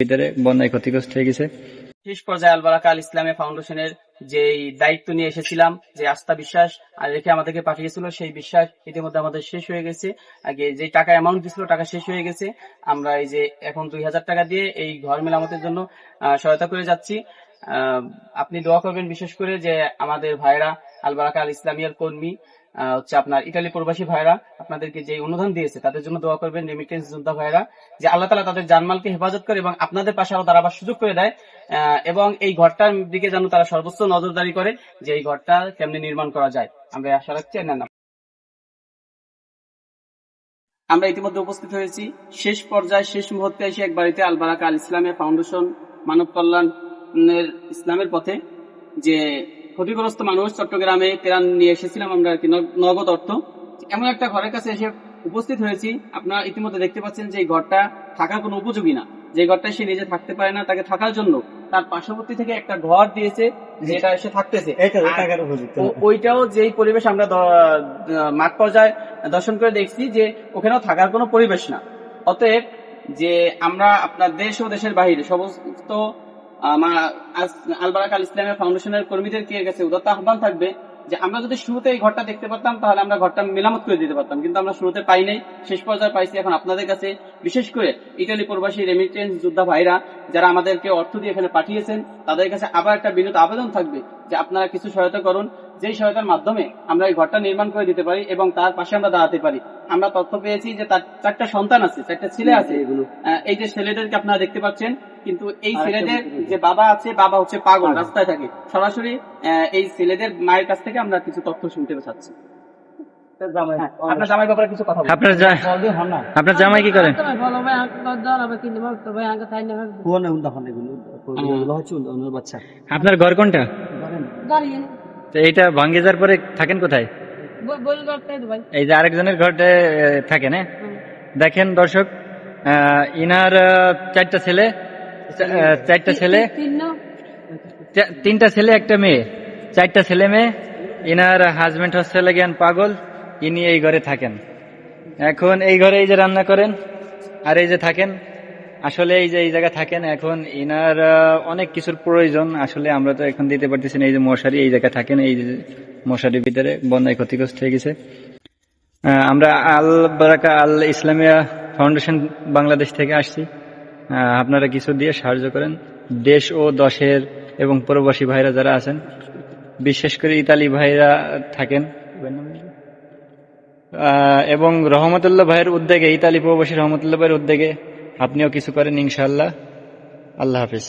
ভিতরে বন্যায় ক্ষতিগ্রস্ত হয়ে গেছে। শেষ পর্যায়ে আল বারাকা আল ইসলামিয়া ফাউন্ডেশনের যে দায়িত্ব নিয়ে এসেছিলাম, যে আস্থা বিশ্বাস আর রেখে আমাদেরকে পাঠিয়েছিল, সেই বিশ্বাস ইতিমধ্যে আমাদের শেষ হয়ে গেছে। আগে যে টাকা অ্যামাউন্ট দিছিল টাকা শেষ হয়ে গেছে। আমরা এই যে এখন 2000 টাকা দিয়ে এই ঘর মেরামতের জন্য সহায়তা করে যাচ্ছি। আপনি দোয়া করবেন বিশেষ করে যে আমাদের ভাইরা আল বারাকা আল ইসলামিয়ার কর্মী হচ্ছে আপনার ইতালি প্রবাসী ভাইরা আপনাদেরকে যে অনুদান দিয়েছে তাদের জন্য দোয়া করবেন। রেমিটেন্স যোদ্ধা ভাইরা যে আল্লাহ তাআলা তাদের জানমালকে হেফাজত করে এবং আপনাদের পাশে আরো দাঁড়াবার সুযোগ করে দেয়, এবং এই ঘরটার দিকে যেন তারা সর্বোচ্চ নজরদারি করে যে এই ঘরটা কেমনে নির্মাণ করা যায়। আমরা আশা রাখছি। আমরা ইতিমধ্যে উপস্থিত হয়েছি শেষ পর্যায়ে, শেষ মুহূর্তে এসে এক বাড়িতে আল বারাকা আল ইসলামিয়া ফাউন্ডেশন মানব কল্যাণের ইসলামের পথে যে ক্ষতিগ্রস্ত মানুষ চট্টগ্রামে ত্রাণ নিয়ে এসেছিলাম আমরা আর কি, নগদ অর্থ। এমন একটা ঘরের কাছে এসে উপস্থিত হয়েছি। আপনারা ইতিমধ্যে দেখতে পাচ্ছেন যে এই ঘরটা থাকার কোনো উপযোগী না, যে ঘরটা সে নিজে থাকতে পারে না, তাকে থাকার জন্য তার পার্শ্ববর্তী থেকে একটা ঘর দিয়েছে যেটা এসে থাকতেছে। ওইটাও যেই পরিবেশ আমরা মাঠ পর্যায়ে দর্শন করে দেখছি যে ওখানেও থাকার কোনো পরিবেশ না। অতএব যে আমরা আপনার দেশ ও দেশের বাহিরে সমস্ত আল বারাকা আল ইসলামিয়া ফাউন্ডেশনের কর্মীদেরকে কাছে উদাত্ত আহ্বান থাকবে যে আমরা যদি শুরুতে এই ঘরটা দেখতে পারতাম তাহলে আমরা ঘরটা মেরামত করে দিতে পারতাম, কিন্তু আমরা শুরুতে পাই নাই, শেষ পর্যায়ে পাইছি। এখন আপনাদের কাছে বিশেষ করে ইটালি প্রবাসী রেমিটেন্স যোদ্ধা ভাইরা যারা আমাদেরকে অর্থ দিয়ে এখানে পাঠিয়েছেন তাদের কাছে আবার একটা বিনীত আবেদন থাকবে যে আপনারা কিছু সহায়তা করুন, যেই সহায়তার মাধ্যমে আমরা এই ঘরটা নির্মাণ করে দিতে পারি এবং তার পাশে আমরা দাঁড়াতে পারি। আমরা তথ্য পেয়েছি যে তার 4টা সন্তান আছে, 4টা ছেলে আছে। এই যে ছেলেদেরকে আপনারা দেখতে পাচ্ছেন, কিন্তু এই ছেলেদের যে বাবা আছে, বাবা হচ্ছে পাগল, রাস্তায় থাকে। সরাসরি এই ছেলেদের মায়ের কাছ থেকে আমরা কিছু তথ্য শুনতে চাচ্ছি। আপনার জামাই ব্যাপারে কিছু কথা বলুন। আপনার জামাই কি করেন? আপনার ঘর কোনটা? এইটা ভাঙ্গে যাওয়ার পরে থাকেন কোথায়? এই যে আরেকজনের ঘরটা থাকেন। দেখেন দর্শক, ইনার 4টা ছেলে, 3টা ছেলে একটা মেয়ে, 4টা ছেলে মেয়ে। ইনার হাজবেন্ড হচ্ছে লাগেন পাগল, ইনি এই ঘরে থাকেন। এখন এই ঘরে এই যে রান্না করেন আর এই যে থাকেন, আসলে এই যে এই জায়গায় থাকেন। এখন ইনার অনেক কিছুর প্রয়োজন, আসলে আমরা তো এখন দিতে পারতেছি না। এই যে মশারি, এই জায়গায় থাকেন, এই যে মশারির ভিতরে বন্যায় ক্ষতিগ্রস্ত হয়ে গেছে। আমরা আল বারাকা আল ইসলামিয়া ফাউন্ডেশন বাংলাদেশ থেকে আসছি। আপনারা কিছু দিয়ে সাহায্য করেন। দেশ ও দশের এবং প্রবাসী ভাইরা যারা আছেন, বিশেষ করে ইতালি ভাইরা থাকেন, এবং রহমতুল্লাহ ভাইয়ের উদ্যোগে, ইতালি প্রবাসী রহমতুল্লাহ ভাইয়ের উদ্যোগে আপনিও কিছু করেন ইনশাআল্লাহ। আল্লাহ হাফিজ।